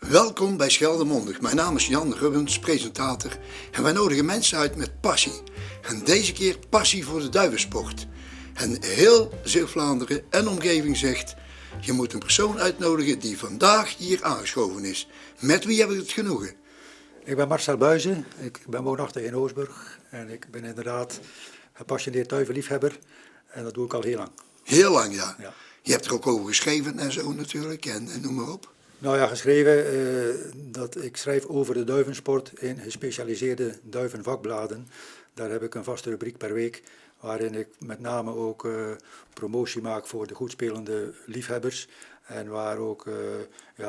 Welkom bij Scheldemondig. Mijn naam is Jan Rubbens, presentator. En wij nodigen mensen uit met passie. En deze keer passie voor de duivensport. En heel Zeeuw-Vlaanderen en omgeving zegt: je moet een persoon uitnodigen die vandaag hier aangeschoven is. Met wie hebben we het genoegen? Ik ben Marcel Buijzen, ik ben woonachtig in Oostburg en ik ben inderdaad gepassioneerd duivenliefhebber en dat doe ik al heel lang. Heel lang, ja. Ja. Je hebt er ook over geschreven en zo natuurlijk, en noem maar op. Nou ja, geschreven dat ik schrijf over de duivensport in gespecialiseerde duivenvakbladen. Daar heb ik een vaste rubriek per week waarin ik met name ook promotie maak voor de goedspelende liefhebbers. En waar ook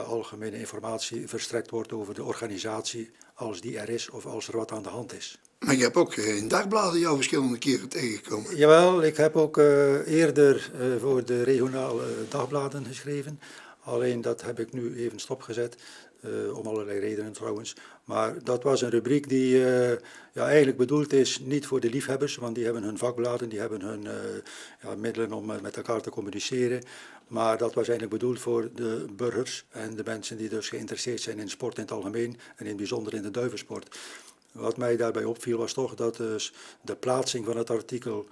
algemene informatie verstrekt wordt over de organisatie als die er is of als er wat aan de hand is. Maar je hebt ook in dagbladen jou verschillende keren tegengekomen. Jawel, ik heb ook eerder voor de regionale dagbladen geschreven. Alleen dat heb ik nu even stopgezet, om allerlei redenen trouwens. Maar dat was een rubriek die eigenlijk bedoeld is niet voor de liefhebbers, want die hebben hun vakbladen, die hebben hun middelen om met elkaar te communiceren. Maar dat was eigenlijk bedoeld voor de burgers en de mensen die dus geïnteresseerd zijn in sport in het algemeen en in het bijzonder in de duivensport. Wat mij daarbij opviel was toch dat dus de plaatsing van het artikel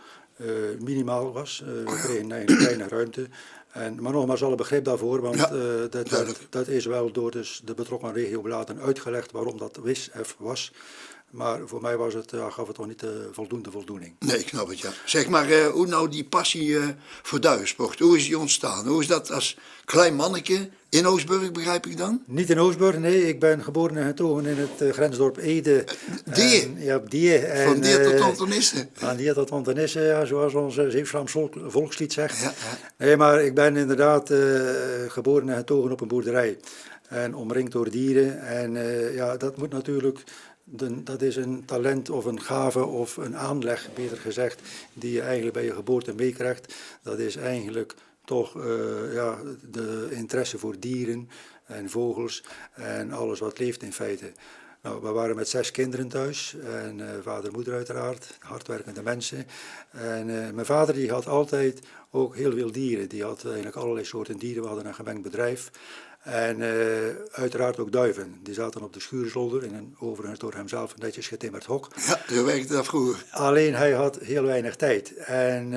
minimaal was. We kregen een kleine ruimte. Maar nogmaals alle begrip daarvoor, want dat is wel door dus de betrokken regiobladen uitgelegd waarom dat was. Maar voor mij gaf het toch niet voldoende voldoening. Nee, ik snap het, ja. Zeg maar, hoe nou die passie voor duivensport, hoe is die ontstaan? Hoe is dat als klein manneke in Oostburg, begrijp ik dan? Niet in Oostburg, nee. Ik ben geboren en getogen in het grensdorp Ede. Die? Van Dier tot Antonissen. Van Dier tot Antonissen, ja, zoals ons Zeeuws-Vlaams volkslied zegt. Ja. Nee, maar ik ben inderdaad geboren en getogen op een boerderij. En omringd door dieren. En dat moet natuurlijk... Dat is een talent of een gave of een aanleg, beter gezegd, die je eigenlijk bij je geboorte meekrijgt. Dat is eigenlijk toch de interesse voor dieren en vogels en alles wat leeft in feite. Nou, we waren met 6 kinderen thuis en vader en moeder uiteraard, hardwerkende mensen. En mijn vader die had altijd ook heel veel dieren. Die had eigenlijk allerlei soorten dieren. We hadden een gemengd bedrijf. En uiteraard ook duiven. Die zaten op de schuurzolder in een overigens door hemzelf netjes getimmerd hok. Ja, zo werkte dat vroeger. Alleen hij had heel weinig tijd. En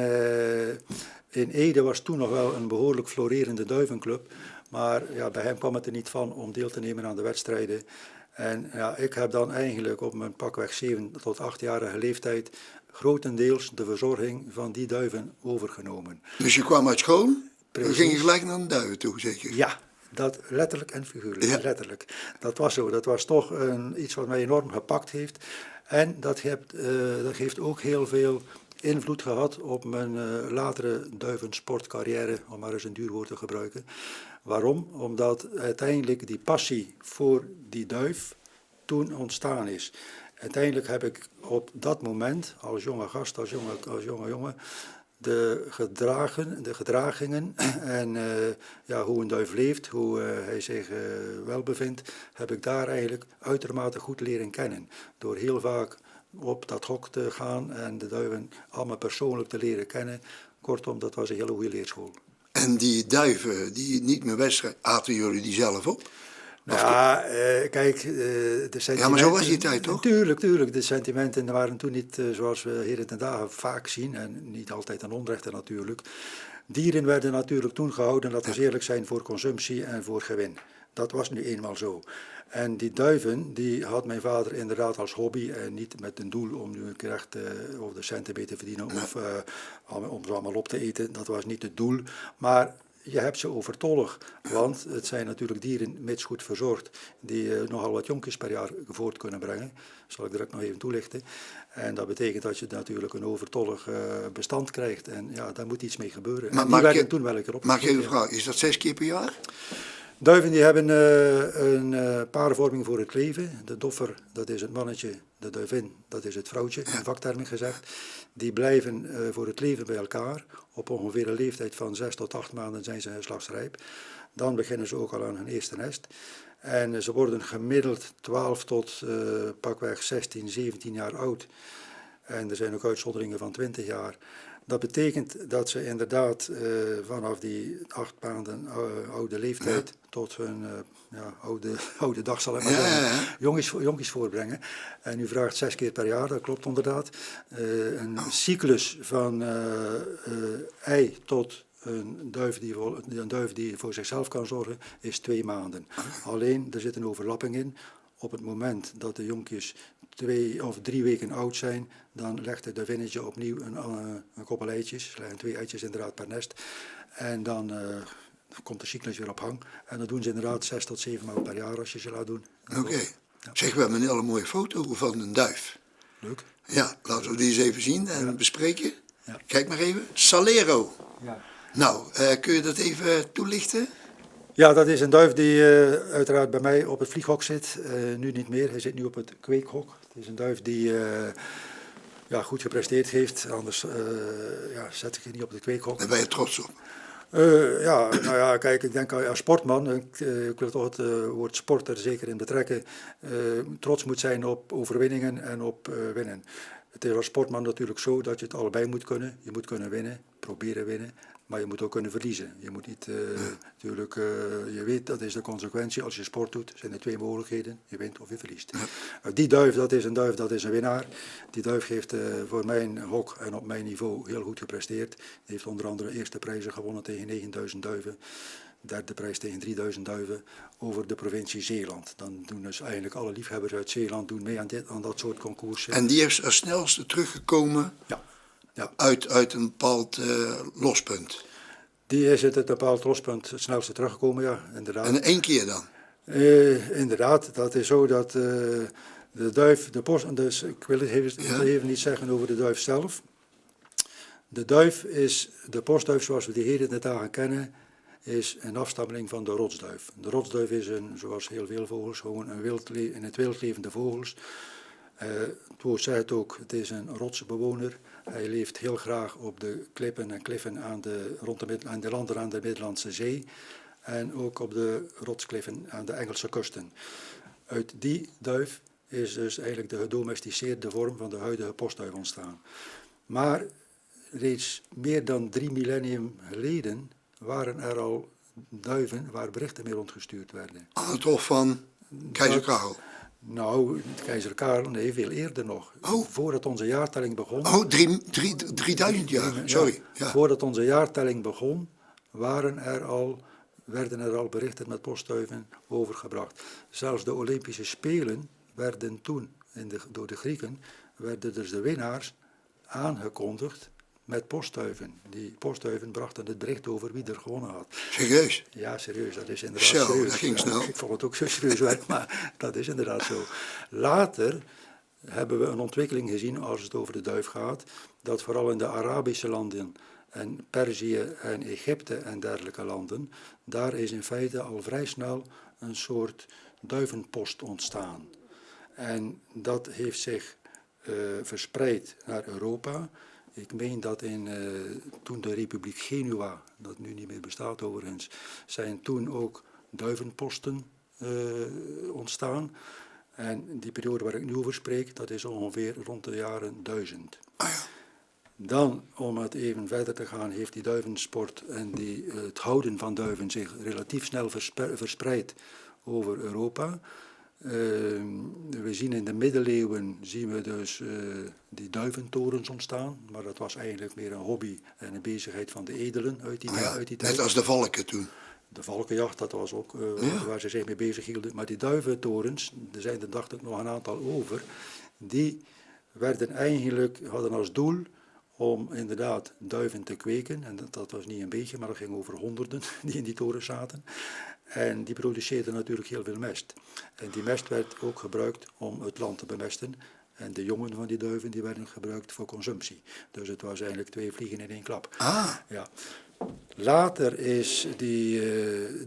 in Ede was toen nog wel een behoorlijk florerende duivenclub. Maar ja, bij hem kwam het er niet van om deel te nemen aan de wedstrijden. En ja, ik heb dan eigenlijk op mijn pakweg 7 tot 8-jarige leeftijd grotendeels de verzorging van die duiven overgenomen. Dus je kwam uit school, Precies. We gingen gelijk naar de duiven toe, zeker? Ja, dat letterlijk en figuurlijk, ja. Letterlijk. Dat was zo, dat was toch iets wat mij enorm gepakt heeft. En dat heeft ook heel veel invloed gehad op mijn latere duivensportcarrière, om maar eens een duur woord te gebruiken. Waarom? Omdat uiteindelijk die passie voor die duif toen ontstaan is. Uiteindelijk heb ik op dat moment, als jonge gast, als jonge jongen, de gedragingen en hoe een duif leeft, hoe hij zich welbevindt, heb ik daar eigenlijk uitermate goed leren kennen. Door heel vaak op dat hok te gaan en de duiven allemaal persoonlijk te leren kennen. Kortom, dat was een hele goede leerschool. En die duiven die niet meer wedstrijden, aten jullie die zelf op? Ja, kijk, de sentimenten... Ja, maar zo was die tijd, toch? Tuurlijk. De sentimenten waren toen niet zoals we heden ten dagen vaak zien. En niet altijd ten onrechte natuurlijk. Dieren werden natuurlijk toen gehouden, laten we eerlijk zijn, voor consumptie en voor gewin. Dat was nu eenmaal zo. En die duiven, die had mijn vader inderdaad als hobby. En niet met een doel om nu een keer echt of de centen mee te verdienen of om ze allemaal op te eten. Dat was niet het doel. Maar... je hebt ze overtollig, want het zijn natuurlijk dieren, mits goed verzorgd, die nogal wat jonkjes per jaar voort kunnen brengen. Dat zal ik direct nog even toelichten. En dat betekent dat je natuurlijk een overtollig bestand krijgt. En ja, daar moet iets mee gebeuren. Maar en die werden toen wel een keer op. Mag ik even vragen, is dat 6 keer per jaar? Duiven die hebben een paarvorming voor het leven. De doffer, dat is het mannetje. De duivin, dat is het vrouwtje, in vaktermen gezegd. Die blijven voor het leven bij elkaar. Op ongeveer een leeftijd van 6 tot 8 maanden zijn ze geslachtsrijp. Dan beginnen ze ook al aan hun eerste nest. En ze worden gemiddeld 12 tot pakweg 16, 17 jaar oud. En er zijn ook uitzonderingen van 20 jaar. Dat betekent dat ze inderdaad vanaf die 8 maanden oude leeftijd tot hun oude dag, zal ik maar zeggen, jonkies voorbrengen. En u vraagt 6 keer per jaar, dat klopt inderdaad. Een cyclus van ei tot een duif die voor zichzelf kan zorgen, is 2 maanden. Alleen, er zit een overlapping in. Op het moment dat de jonkjes 2 of 3 weken oud zijn, dan legt het duivinnetje opnieuw een koppel eitjes. Ze leggen 2 eitjes inderdaad per nest. En dan komt de cyclus weer op hang. En dat doen ze inderdaad 6 tot 7 maal per jaar als je ze laat doen. Oké. Ja. Zeg, we hebben een hele mooie foto van een duif. Leuk. Ja, laten we die eens even zien en bespreken. Ja. Kijk maar even. Salero. Ja. Nou, kun je dat even toelichten? Ja, dat is een duif die uiteraard bij mij op het vlieghok zit. Nu niet meer, hij zit nu op het kweekhok. Het is een duif die goed gepresteerd heeft, anders zet ik je niet op het kweekhok. Daar ben je trots op. Kijk, ik denk als sportman, ik wil toch het woord sport er zeker in betrekken, trots moet zijn op overwinningen en op winnen. Het is als sportman natuurlijk zo dat je het allebei moet kunnen. Je moet kunnen winnen, proberen winnen, maar je moet ook kunnen verliezen. Je moet niet, natuurlijk, je weet dat is de consequentie. Als je sport doet, zijn er 2 mogelijkheden. Je wint of je verliest. Die duif, dat is een winnaar. Die duif heeft voor mijn hok en op mijn niveau heel goed gepresteerd. Die heeft onder andere eerste prijzen gewonnen tegen 9000 duiven. Derde prijs tegen 3000 duiven over de provincie Zeeland. Dan doen dus eigenlijk alle liefhebbers uit Zeeland doen mee aan dat soort concoursen. En die is als snelste teruggekomen uit een bepaald lospunt. Die is uit een bepaald lospunt het snelste teruggekomen, ja, inderdaad. En 1 keer dan? Inderdaad, dat is zo dat de duif, dus ik wil het even niet zeggen over de duif zelf. De duif is, de postduif zoals we die heden de dagen kennen, is een afstammeling van de rotsduif. De rotsduif is zoals heel veel vogels, gewoon in het wild levende vogels. Het woord zei het ook, het is een rotsbewoner. Hij leeft heel graag op de klippen en kliffen aan de landen aan de Middellandse Zee. En ook op de rotskliffen aan de Engelse kusten. Uit die duif is dus eigenlijk de gedomesticeerde vorm van de huidige postduif ontstaan. Maar reeds meer dan 3 millennium geleden waren er al duiven waar berichten mee rondgestuurd werden. Aan het hof van keizer Karel? Nou, keizer Karel, nee, veel eerder nog. Voordat onze jaartelling begon. 3000 jaar, sorry. Ja. Voordat onze jaartelling begon, werden er al berichten met postduiven overgebracht. Zelfs de Olympische Spelen werden toen, door de Grieken, werden dus de winnaars aangekondigd met postduiven. Die postduiven brachten het bericht over wie er gewonnen had. Serieus? Ja, serieus. Dat is inderdaad zo, serieus. Dat ging snel. Ik vond het ook zo serieus werk, maar dat is inderdaad zo. Later hebben we een ontwikkeling gezien, als het over de duif gaat, dat vooral in de Arabische landen en Perzië en Egypte en dergelijke landen, daar is in feite al vrij snel een soort duivenpost ontstaan. En dat heeft zich verspreid naar Europa. Ik meen dat toen de Republiek Genua, dat nu niet meer bestaat overigens, zijn toen ook duivenposten ontstaan. En die periode waar ik nu over spreek, dat is ongeveer rond de jaren 1000. Dan, om het even verder te gaan, heeft die duivensport en het houden van duiven zich relatief snel verspreid over Europa. We zien in de middeleeuwen die duiventorens ontstaan, maar dat was eigenlijk meer een hobby en een bezigheid van de edelen uit die tijd. Net als de valken toen. De valkenjacht, dat was ook waar ze zich mee bezig hielden. Maar die duiventorens, er zijn er dacht ik nog een aantal over, die hadden als doel om inderdaad duiven te kweken. En dat was niet een beetje, maar dat ging over honderden die in die toren zaten. En die produceerden natuurlijk heel veel mest. En die mest werd ook gebruikt om het land te bemesten. En de jongen van die duiven die werden gebruikt voor consumptie. Dus het was eigenlijk 2 vliegen in 1 klap. Ja. Later is die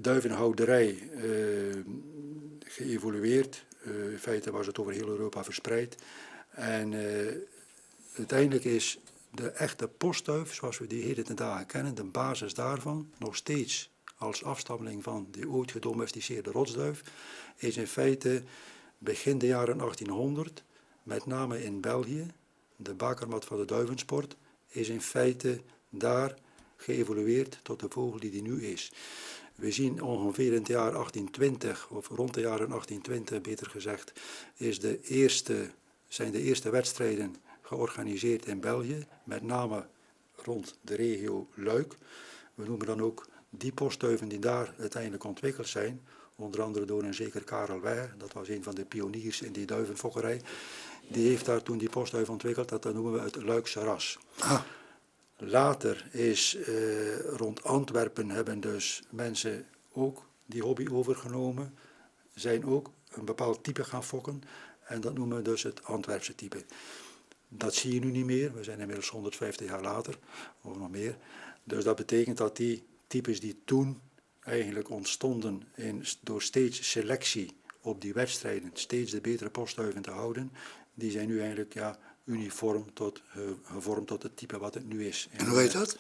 duivenhouderij geëvolueerd. In feite was het over heel Europa verspreid. En uiteindelijk is de echte postduif, zoals we die heden ten dagen kennen, de basis daarvan, nog steeds als afstammeling van die ooit gedomesticeerde rotsduif, is in feite begin de jaren 1800, met name in België, de bakermat van de duivensport, is in feite daar geëvolueerd tot de vogel die nu is. We zien ongeveer in het jaar 1820, of rond de jaren 1820 beter gezegd, zijn de eerste wedstrijden georganiseerd in België, met name rond de regio Luik. We noemen dan ook die postduiven die daar uiteindelijk ontwikkeld zijn, onder andere door een zeker Karel Weijer, dat was een van de pioniers in die duivenfokkerij. Die heeft daar toen die postduif ontwikkeld, dat noemen we het Luikse ras. Ah. Later is rond Antwerpen hebben dus mensen ook die hobby overgenomen, zijn ook een bepaald type gaan fokken en dat noemen we dus het Antwerpse type. Dat zie je nu niet meer, we zijn inmiddels 150 jaar later, of nog meer. Dus dat betekent dat die types die toen eigenlijk ontstonden door steeds selectie op die wedstrijden, steeds de betere postduiven te houden, die zijn nu eigenlijk uniform gevormd tot het type wat het nu is. En hoe heet dat?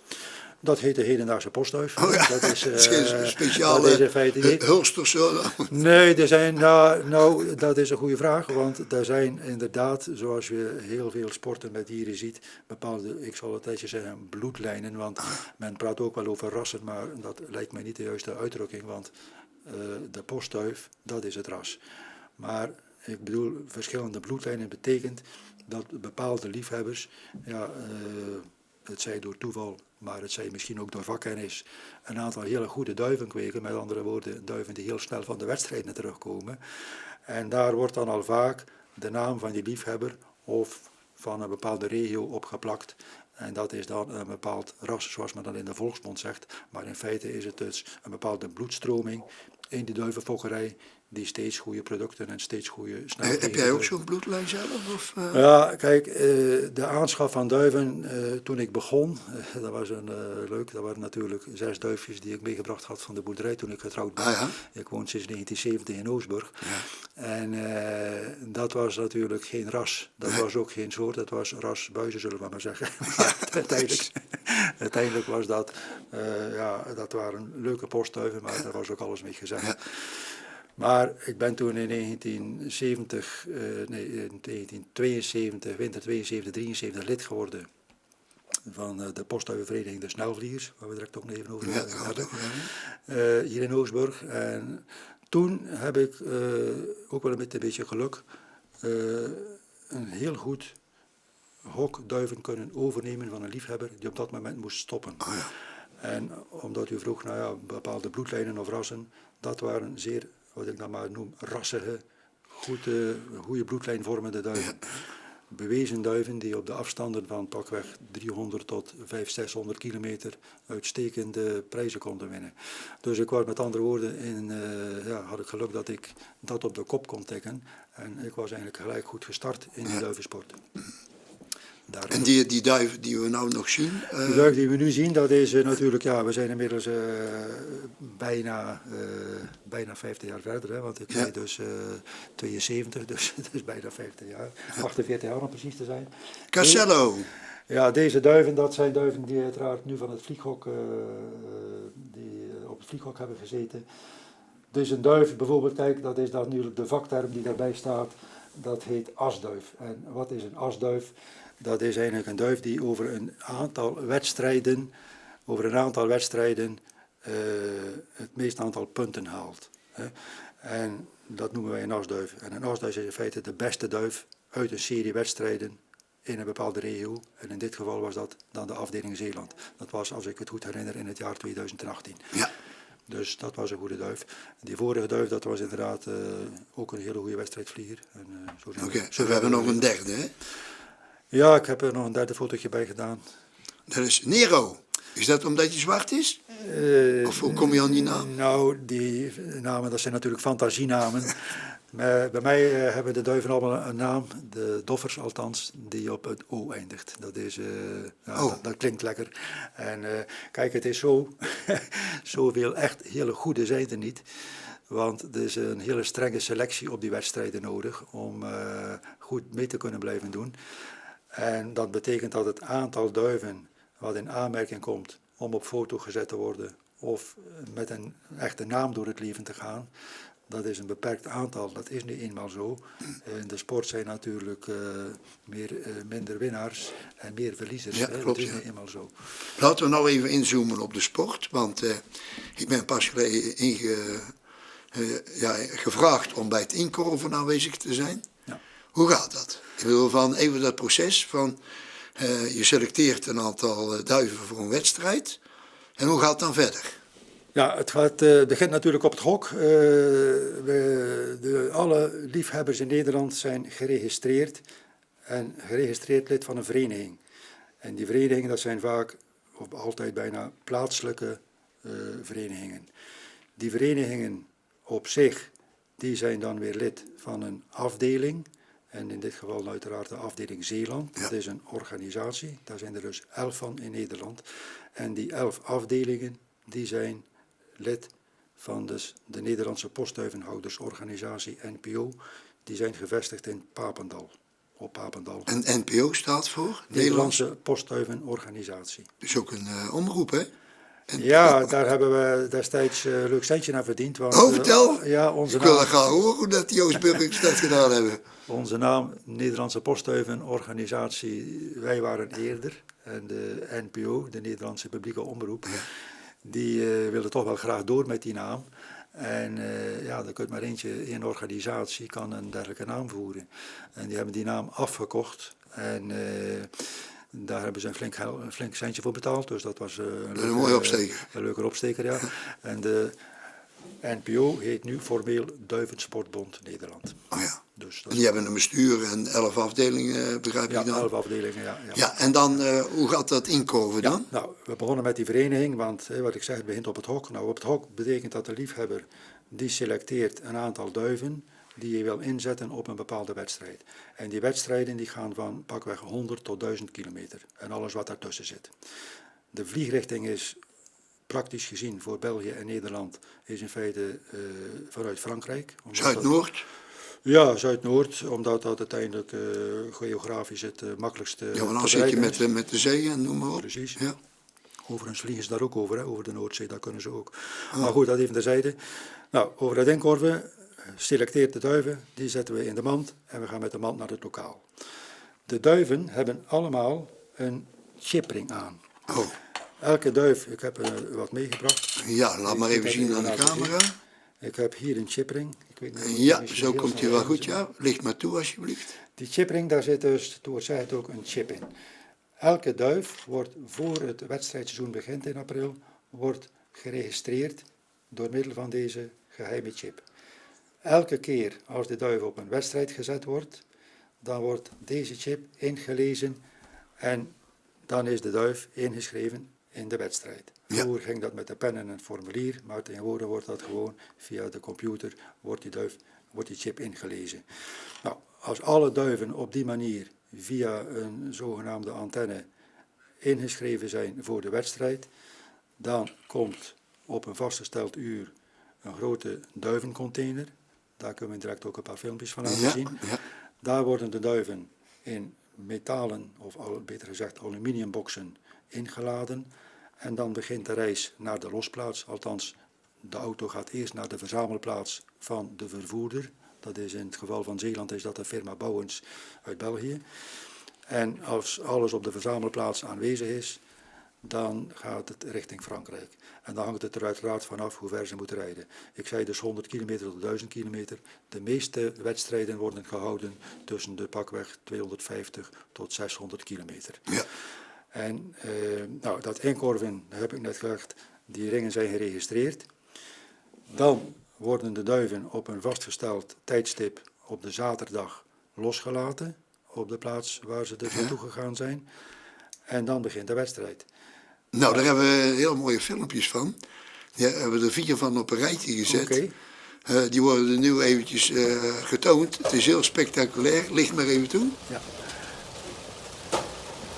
Dat heet de hedendaagse postduif. Oh ja, dat is geen speciale dat is in feite hulst of zo? Nee, er zijn, dat is een goede vraag, want er zijn inderdaad, zoals je heel veel sporten met dieren ziet, bepaalde, ik zal het tijdje zeggen, bloedlijnen, want men praat ook wel over rassen, maar dat lijkt mij niet de juiste uitdrukking, want de postduif, dat is het ras. Maar ik bedoel, verschillende bloedlijnen betekent dat bepaalde liefhebbers, het zij door toeval, maar het zij misschien ook door vakkennis, een aantal hele goede duiven kweken, met andere woorden, duiven die heel snel van de wedstrijden terugkomen. En daar wordt dan al vaak de naam van die liefhebber of van een bepaalde regio opgeplakt. En dat is dan een bepaald ras, zoals men dan in de volksmond zegt. Maar in feite is het dus een bepaalde bloedstroming in die duivenfokkerij, die steeds goede producten en steeds goede snelheden. Heb jij ook zo'n bloedlijn zelf? Of, Ja, kijk, de aanschaf van duiven, toen ik begon, dat was leuk, dat waren natuurlijk 6 duifjes die ik meegebracht had van de boerderij toen ik getrouwd ben. ja. Ik woon sinds 1970 in Oostburg. Ja. En dat was natuurlijk geen ras, dat was ook geen soort, dat was ras buizen, zullen we maar zeggen. Uiteindelijk was dat, dat waren leuke postduiven, maar daar was ook alles mee gezegd. Ja. Maar ik ben toen in 1972, winter 72, 73 lid geworden van de postduivenvereniging De Snelvliegers, waar we direct ook nog even over hebben, hier in Oostburg. En toen heb ik ook wel met een beetje geluk een heel goed hok duiven kunnen overnemen van een liefhebber die op dat moment moest stoppen. Oh ja. En omdat u vroeg, bepaalde bloedlijnen of rassen, dat waren zeer, wat ik dan maar noem, rassige, goede bloedlijnvormende duiven. Ja. Bewezen duiven die op de afstanden van pakweg 300 tot 500, 600 kilometer uitstekende prijzen konden winnen. Dus ik was met andere woorden, had ik geluk dat ik dat op de kop kon tikken. En ik was eigenlijk gelijk goed gestart in die duivensport. En die duif die we nou nog zien? De duif die we nu zien, dat is natuurlijk, we zijn inmiddels bijna 50 jaar verder. Hè, want ik zei dus 72, dus het is bijna 50 jaar. 48 jaar om precies te zijn. Casello. Ja, deze duiven, dat zijn duiven die uiteraard nu van het vlieghok, op het vlieghok hebben gezeten. Dus een duif, bijvoorbeeld, kijk, dat is dan nu de vakterm die daarbij staat, dat heet asduif. En wat is een asduif? Dat is eigenlijk een duif die over een aantal wedstrijden het meeste aantal punten haalt. Hè. En dat noemen wij een asduif. En een asduif is in feite de beste duif uit een serie wedstrijden in een bepaalde regio. En in dit geval was dat dan de afdeling Zeeland. Dat was, als ik het goed herinner, in het jaar 2018. Ja. Dus dat was een goede duif. Die vorige duif, dat was inderdaad ook een hele goede wedstrijdvlieger. Oké, we hebben nog een derde, hè? Ja, ik heb er nog een derde fotootje bij gedaan. Dat is Nero. Is dat omdat hij zwart is? Of hoe kom je aan die naam? Nou, die namen, dat zijn natuurlijk fantasienamen. Bij mij hebben de duiven allemaal een naam, de doffers althans, die op het O eindigt. Dat is, dat klinkt lekker. En kijk, het is zo, zoveel echt hele goede zijn er niet. Want er is een hele strenge selectie op die wedstrijden nodig om goed mee te kunnen blijven doen. En dat betekent dat het aantal duiven wat in aanmerking komt om op foto gezet te worden of met een echte naam door het leven te gaan, Dat is een beperkt aantal, dat is nu eenmaal zo. In de sport zijn natuurlijk minder winnaars en meer verliezers. Ja, Hè? klopt, Dat is ja. nu eenmaal zo. Laten we nou even inzoomen op de sport, want ik ben pas geleden gevraagd om bij het inkorven aanwezig te zijn. Ja. Hoe gaat dat? Ik bedoel, van even dat proces van je selecteert een aantal duiven voor een wedstrijd en hoe gaat het dan verder? Ja, het begint natuurlijk op het hok. Alle liefhebbers in Nederland zijn geregistreerd en geregistreerd lid van een vereniging. En die verenigingen, dat zijn vaak, of altijd bijna, plaatselijke verenigingen. Die verenigingen op zich, die zijn dan weer lid van een afdeling. En in dit geval uiteraard de afdeling Zeeland. Ja. Dat is een organisatie, daar zijn er dus 11 van in Nederland. En die 11 afdelingen, die zijn lid van dus de Nederlandse Postduivenhoudersorganisatie, NPO. Die zijn gevestigd in Papendal, op Papendal. En NPO staat voor? Nederlandse Postduivenorganisatie. Dus ook een omroep, hè? Ja, daar hebben we destijds een leuk centje naar verdiend. Want, Vertel. Ja, onze Ik wil naam, graag horen hoe dat die Oostburgers dat gedaan hebben. onze naam, Nederlandse Postduivenorganisatie, wij waren eerder. En de NPO, de Nederlandse Publieke Omroep, die wilde toch wel graag door met die naam. En er kunt maar één organisatie kan een dergelijke naam voeren. En die hebben die naam afgekocht. En daar hebben ze een flink centje voor betaald. Dus dat was een mooie opsteker. Een leuke opsteker, ja. En de NPO heet nu formeel Duivensportbond Nederland. Oh ja. Dus En die hebben een bestuur en 11 afdelingen, begrijp ja, ik dan? 11 afdelingen, ja. Ja, en dan, hoe gaat dat inkorven dan? Nou, we begonnen met die vereniging, want wat ik zeg, het begint op het hok. Nou, op het hok betekent dat de liefhebber, die selecteert een aantal duiven die je wil inzetten op een bepaalde wedstrijd. En die wedstrijden die gaan van pakweg 100 tot 1000 kilometer en alles wat daartussen zit. De vliegrichting is praktisch gezien voor België en Nederland is in feite vanuit Frankrijk. Zuid-Noord? Ja, Zuid-Noord, omdat dat uiteindelijk geografisch het makkelijkste Ja, want dan te zit je bereiken is. met de zee en noem maar op. Precies. Ja. Overigens vliegen ze daar ook over, hè, over de Noordzee, dat kunnen ze ook. Maar goed, dat even terzijde. Nou, over dat inkorven, selecteert de duiven, die zetten we in de mand en we gaan met de mand naar het lokaal. De duiven hebben allemaal een chipring aan. Oh. Elke duif, ik heb wat meegebracht. Ja, laat maar Ik even heb zien even aan de laten camera. zien. Ik heb hier een chipring. Ik weet niet, Ja, misschien zo heel komt hij snel wel ergens goed, in. ja. Licht maar toe alsjeblieft. Die chipring, daar zit dus, toen zei het ook, een chip in. Elke duif wordt voor het wedstrijdseizoen begint in april, wordt geregistreerd door middel van deze geheime chip. Elke keer als de duif op een wedstrijd gezet wordt, dan wordt deze chip ingelezen en dan is de duif ingeschreven in de wedstrijd. Ja. Vroeger ging dat met de pen en een formulier, maar tegenwoordig wordt dat gewoon via de computer, wordt die chip ingelezen. Nou, als alle duiven op die manier via een zogenaamde antenne ingeschreven zijn voor de wedstrijd, dan komt op een vastgesteld uur een grote duivencontainer. Daar kunnen we direct ook een paar filmpjes van laten zien. Ja. Daar worden de duiven in metalen, of beter gezegd aluminiumboxen, ingeladen. En dan begint de reis naar de losplaats. Althans, de auto gaat eerst naar de verzamelplaats van de vervoerder. Dat is in het geval van Zeeland is dat de firma Bouwens uit België. En als alles op de verzamelplaats aanwezig is, dan gaat het richting Frankrijk. En dan hangt het er uiteraard vanaf hoe ver ze moeten rijden. Ik zei dus 100 kilometer tot 1000 kilometer. De meeste wedstrijden worden gehouden tussen de pakweg 250 tot 600 kilometer. Ja. En dat inkorven, dat heb ik net gezegd, die ringen zijn geregistreerd. Dan worden de duiven op een vastgesteld tijdstip op de zaterdag losgelaten op de plaats waar ze dus naartoe gegaan zijn. En dan begint de wedstrijd. Nou, daar hebben we heel mooie filmpjes van. Die hebben we er 4 van op een rijtje gezet. Oké. Die worden er nu eventjes getoond. Het is heel spectaculair. Licht maar even toe. Ja.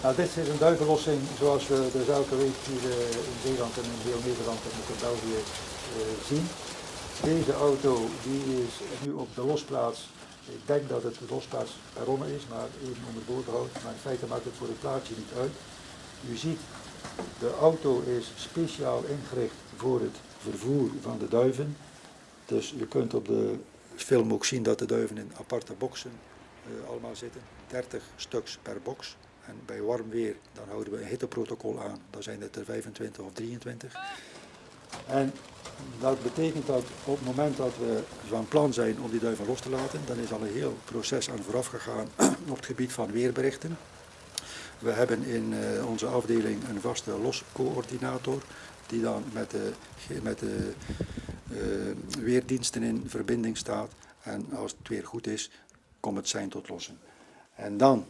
Nou, dit is een duivenlossing zoals we dus elke week hier in Zeeland en in heel Nederland en ook in België zien. Deze auto die is nu op de losplaats. Ik denk dat het de losplaats perronnen is, maar even onder voorbehoud. Maar in feite maakt het voor het plaatje niet uit. U ziet, de auto is speciaal ingericht voor het vervoer van de duiven. Dus je kunt op de film ook zien dat de duiven in aparte boxen allemaal zitten. 30 stuks per box. En bij warm weer dan houden we een hitteprotocol aan. Dan zijn het er 25 of 23. En dat betekent dat op het moment dat we van plan zijn om die duiven los te laten, dan is al een heel proces aan vooraf gegaan op het gebied van weerberichten. We hebben in onze afdeling een vaste loscoördinator die dan met de weerdiensten in verbinding staat. En als het weer goed is, komt het sein tot lossen. En dan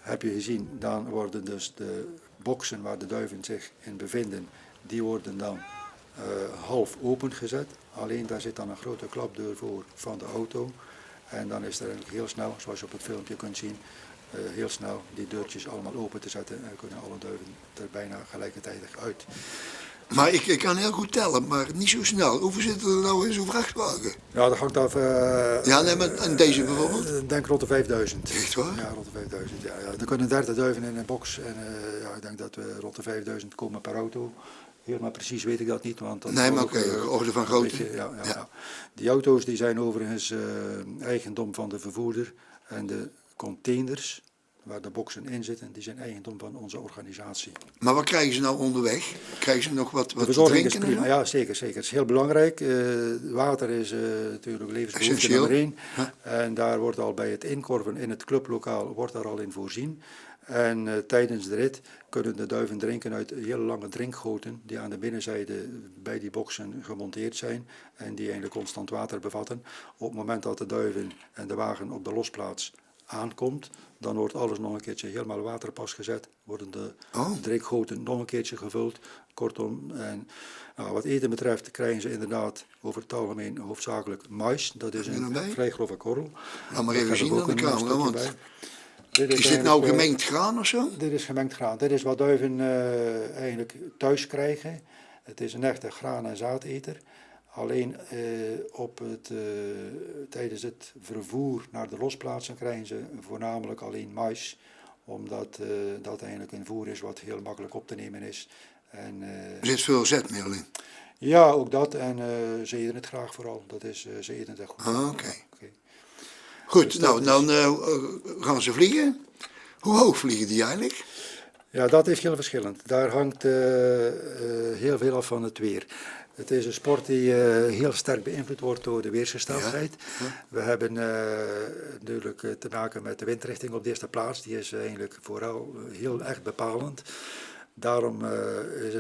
heb je gezien, dan worden dus de boxen waar de duiven zich in bevinden, die worden dan half opengezet. Alleen daar zit dan een grote klapdeur voor van de auto. En dan is er eigenlijk heel snel, zoals je op het filmpje kunt zien, heel snel die deurtjes allemaal open te zetten. En kunnen alle duiven er bijna gelijkertijdig uit. Maar ik kan heel goed tellen, maar niet zo snel. Hoeveel zitten er nou in zo'n vrachtwagen? Ja, dat hangt af. Ja, nee, maar en deze bijvoorbeeld? Ik denk rond de 5000. Echt waar? Ja, rond de 5000. Ja. Er kunnen 30 duiven in een box. En ja, ik denk dat we rond de 5000 komen per auto. Helemaal precies weet ik dat niet. Want dat Nee, maar ook, oké, orde van grootte. Ja. Die auto's die zijn overigens eigendom van de vervoerder. En de containers waar de boxen in zitten, die zijn eigendom van onze organisatie. Maar wat krijgen ze nou onderweg? Krijgen ze nog wat De te verzorging is drinken? prima. Ja, zeker. Het is heel belangrijk. Water is natuurlijk levensbehoefte Essentieel. nummer 1. Ja. En daar wordt al bij het inkorven in het clublokaal wordt daar al in voorzien. En tijdens de rit kunnen de duiven drinken uit hele lange drinkgoten die aan de binnenzijde bij die boxen gemonteerd zijn en die eigenlijk constant water bevatten. Op het moment dat de duiven en de wagen op de losplaats aankomt, dan wordt alles nog een keertje helemaal waterpas gezet, worden de drinkgoten nog een keertje gevuld. Kortom, en nou, wat eten betreft krijgen ze inderdaad over het algemeen hoofdzakelijk mais. Dat is een vrij grove korrel. Laat maar Daar even heb ik zien ook aan de een camera, stukje want bij. is dit nou gemengd graan of zo? Dit is gemengd graan. Dit is wat duiven eigenlijk thuis krijgen. Het is een echte graan- en zaadeter. Alleen tijdens het vervoer naar de losplaatsen krijgen ze voornamelijk alleen mais. Omdat dat eigenlijk een voer is wat heel makkelijk op te nemen is. En, Er zit veel zetmeel in. ja, ook dat. En ze eten het graag vooral. Ze eten het echt goed. Oké. Goed, Dus nou, dat dan gaan ze vliegen. Hoe hoog vliegen die eigenlijk? Ja, dat is heel verschillend. Daar hangt heel veel af van het weer. Het is een sport die heel sterk beïnvloed wordt door de weersgesteldheid. Ja. We hebben natuurlijk te maken met de windrichting op de eerste plaats. Die is eigenlijk vooral heel erg bepalend. Daarom is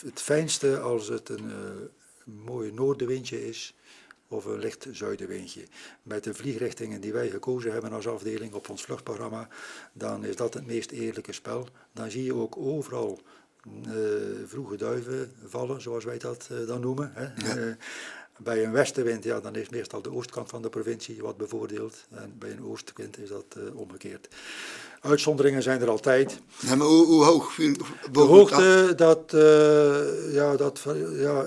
het fijnste als het een mooi noordenwindje is of een licht zuidenwindje. Met de vliegrichtingen die wij gekozen hebben als afdeling op ons vluchtprogramma, dan is dat het meest eerlijke spel. Dan zie je ook overal vroege duiven vallen, zoals wij dat dan noemen. Hè. Ja. Bij een westenwind, ja, dan is meestal de oostkant van de provincie wat bevoordeeld. En bij een oostenwind is dat omgekeerd. Uitzonderingen zijn er altijd. Ja, maar hoe hoog viel de hoogte,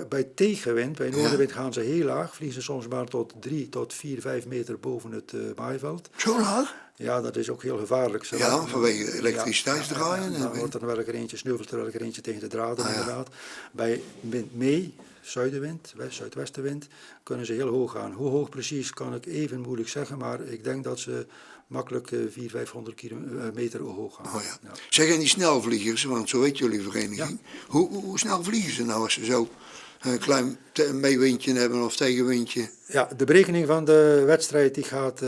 bij tegenwind, bij noordenwind gaan ze heel laag. Vliegen ze soms maar tot 3 tot 4, 5 meter boven het maaiveld. Zo laag? Ja, dat is ook heel gevaarlijk. Ja, vanwege elektriciteitsdraaien. Ja, dan wordt er wel een eentje sneuvelt, er wel een eentje tegen de draden inderdaad. Bij wind mee, zuidenwind, zuidwestenwind, kunnen ze heel hoog gaan. Hoe hoog precies kan ik even moeilijk zeggen, maar ik denk dat ze makkelijk 400, 500 meter hoog gaan. Oh ja. Ja. Zeg, en die snelvliegers, want zo heet jullie vereniging, hoe snel vliegen ze nou als ze zo een klein meewindje hebben of tegenwindje? Ja, de berekening van de wedstrijd die gaat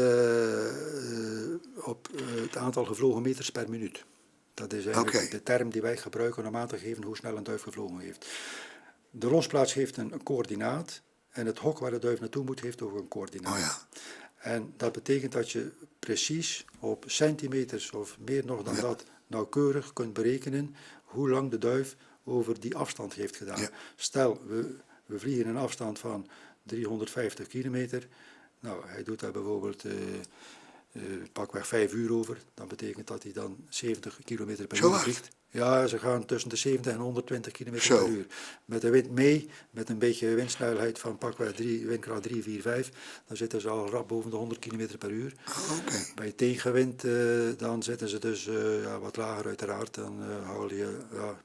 op het aantal gevlogen meters per minuut. Dat is eigenlijk de term die wij gebruiken om aan te geven hoe snel een duif gevlogen heeft. De losplaats heeft een coördinaat en het hok waar de duif naartoe moet heeft ook een coördinaat. Oh ja. En dat betekent dat je precies op centimeters of meer nog dan dat nauwkeurig kunt berekenen hoe lang de duif over die afstand heeft gedaan. Ja. Stel, we vliegen een afstand van 350 kilometer. Nou, hij doet daar bijvoorbeeld pakweg 5 uur over. Dat betekent dat hij dan 70 km per Zo uur hard? vliegt. Ja, ze gaan tussen de 70 en 120 km Zo. per uur. Met de wind mee, met een beetje windsnelheid van pakweg windkracht 3, 4, 5. Dan zitten ze al rap boven de 100 km per uur. Oké. Bij tegenwind dan zitten ze dus wat lager uiteraard. Dan haal je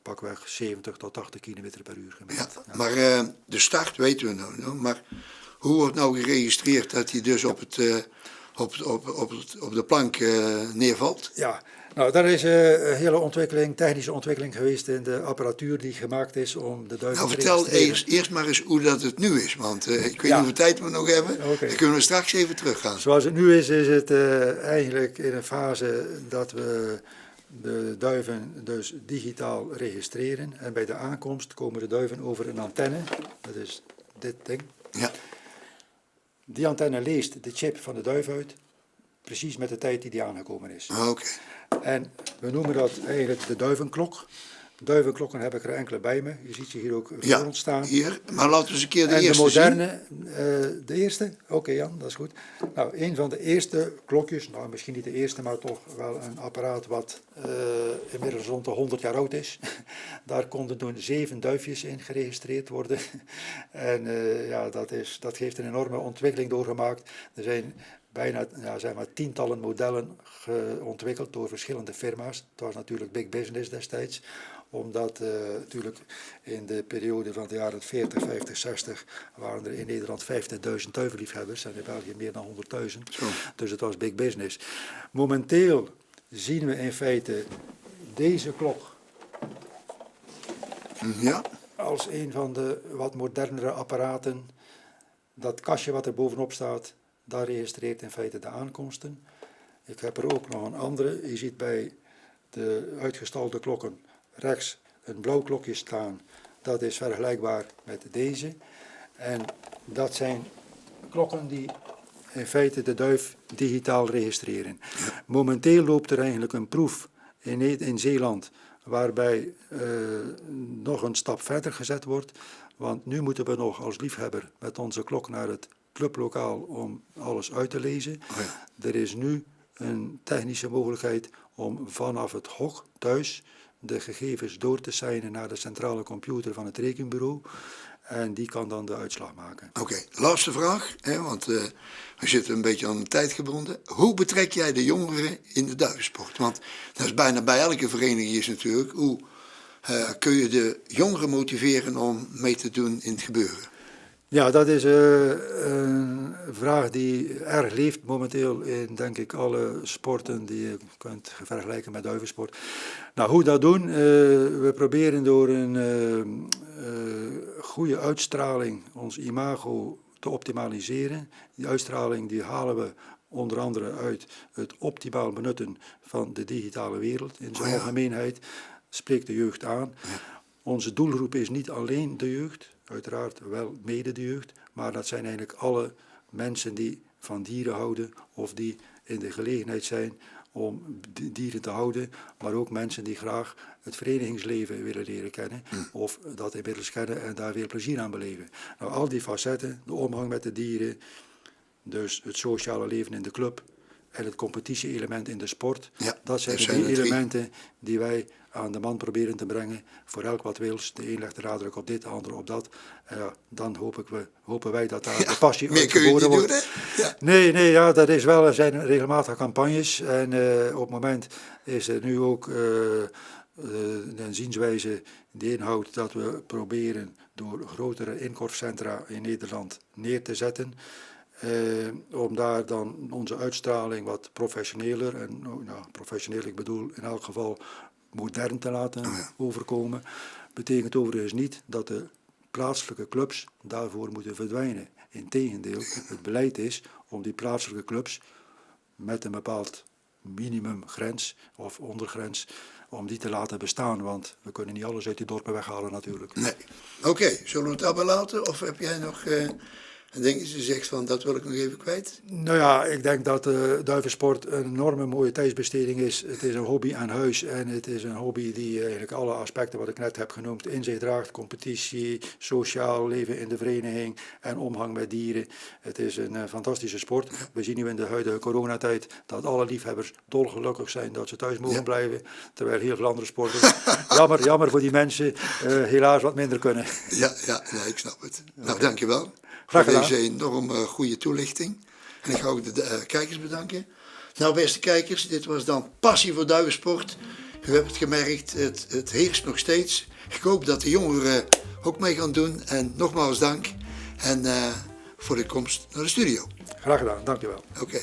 pakweg 70 tot 80 km per uur Ja, gemiddeld. Ja. maar de start weten we nou. Maar hoe wordt nou geregistreerd dat hij dus op de plank neervalt? Ja, nou, daar is een hele technische ontwikkeling geweest in de apparatuur die gemaakt is om de duiven Nou, te vertel registreren. eerst maar eens hoe dat het nu is. Want ik weet niet Ja. hoeveel tijd we nog hebben. Oké. Dan kunnen we straks even teruggaan. Zoals het nu is het eigenlijk in een fase dat we de duiven dus digitaal registreren. En bij de aankomst komen de duiven over een antenne, dat is dit ding. Ja, Die antenne leest de chip van de duif uit, precies met de tijd die aangekomen is. oké. En we noemen dat eigenlijk de duivenklok. Duivenklokken heb ik er enkele bij me. Je ziet ze hier ook voor Ja, ons staan. hier. Maar laten we eens een keer de En de eerste moderne, de eerste? Oké, Jan, dat is goed. Nou, een van de eerste klokjes, nou misschien niet de eerste, maar toch wel een apparaat wat inmiddels rond de 100 jaar oud is. Daar konden toen 7 duifjes in geregistreerd worden. En ja, dat heeft een enorme ontwikkeling doorgemaakt. Er zijn bijna zeg maar, tientallen modellen ontwikkeld door verschillende firma's. Het was natuurlijk big business destijds, omdat natuurlijk in de periode van de jaren 40, 50, 60 waren er in Nederland 50.000 duivenliefhebbers en in België meer dan 100.000. Dus het was big business. Momenteel zien we in feite deze klok Ja, als een van de wat modernere apparaten. Dat kastje wat er bovenop staat, daar registreert in feite de aankomsten. Ik heb er ook nog een andere. Je ziet bij de uitgestalde klokken rechts een blauw klokje staan. Dat is vergelijkbaar met deze. En dat zijn klokken die in feite de duif digitaal registreren. Momenteel loopt er eigenlijk een proef in Zeeland waarbij nog een stap verder gezet wordt. Want nu moeten we nog als liefhebber met onze klok naar het clublokaal om alles uit te lezen. Oh ja. Er is nu een technische mogelijkheid om vanaf het hok thuis de gegevens door te seinen naar de centrale computer van het rekenbureau. En die kan dan de uitslag maken. Oké. Laatste vraag, want we zitten een beetje aan de tijd gebonden. Hoe betrek jij de jongeren in de duivensport? Want dat is bijna bij elke vereniging is natuurlijk. Hoe kun je de jongeren motiveren om mee te doen in het gebeuren? Ja, dat is een vraag die erg leeft momenteel in, denk ik, alle sporten die je kunt vergelijken met duivensport. Nou, hoe dat doen? We proberen door een goede uitstraling ons imago te optimaliseren. Die uitstraling die halen we onder andere uit het optimaal benutten van de digitale wereld in zijn algemeenheid. Spreekt de jeugd aan. Ja. Onze doelgroep is niet alleen de jeugd, uiteraard wel mede de jeugd, maar dat zijn eigenlijk alle mensen die van dieren houden of die in de gelegenheid zijn om dieren te houden, maar ook mensen die graag het verenigingsleven willen leren kennen of dat inmiddels kennen en daar weer plezier aan beleven. Nou, al die facetten, de omgang met de dieren, dus het sociale leven in de club en het competitie-element in de sport, dat zijn de 3 elementen die wij aan de man proberen te brengen voor elk wat wils. De een legt de nadruk op dit, de ander op dat. Dan hopen wij dat daar de passie uit geboren wordt. Doen, ja. Nee, dat is wel, er zijn regelmatig campagnes en op het moment is er nu ook een zienswijze die inhoudt dat we proberen door grotere inkorfcentra in Nederland neer te zetten. Om daar dan onze uitstraling wat professioneler, en professioneel, ik bedoel in elk geval modern te laten overkomen. Betekent overigens niet dat de plaatselijke clubs daarvoor moeten verdwijnen. Integendeel, het beleid is om die plaatselijke clubs met een bepaald minimumgrens of ondergrens, om die te laten bestaan, want we kunnen niet alles uit die dorpen weghalen natuurlijk. Nee. Oké, zullen we het daarbij laten of heb jij nog En denk je zegt van, dat wil ik nog even kwijt? Nou ja, ik denk dat duivensport een enorme mooie tijdsbesteding is. Het is een hobby aan huis en het is een hobby die eigenlijk alle aspecten wat ik net heb genoemd in zich draagt. Competitie, sociaal leven in de vereniging en omgang met dieren. Het is een fantastische sport. We zien nu in de huidige coronatijd dat alle liefhebbers dolgelukkig zijn dat ze thuis mogen blijven. Terwijl heel veel andere sporten, jammer voor die mensen, helaas wat minder kunnen. Ja, nee, ik snap het. Nou, dankjewel. Graag Voor gedaan. deze enorm goede toelichting. En ik ga ook de kijkers bedanken. Nou, beste kijkers, dit was dan Passie voor Duivensport. U hebt het gemerkt, het heerst nog steeds. Ik hoop dat de jongeren ook mee gaan doen. En nogmaals dank. En voor de komst naar de studio. Graag gedaan, dankjewel. Oké.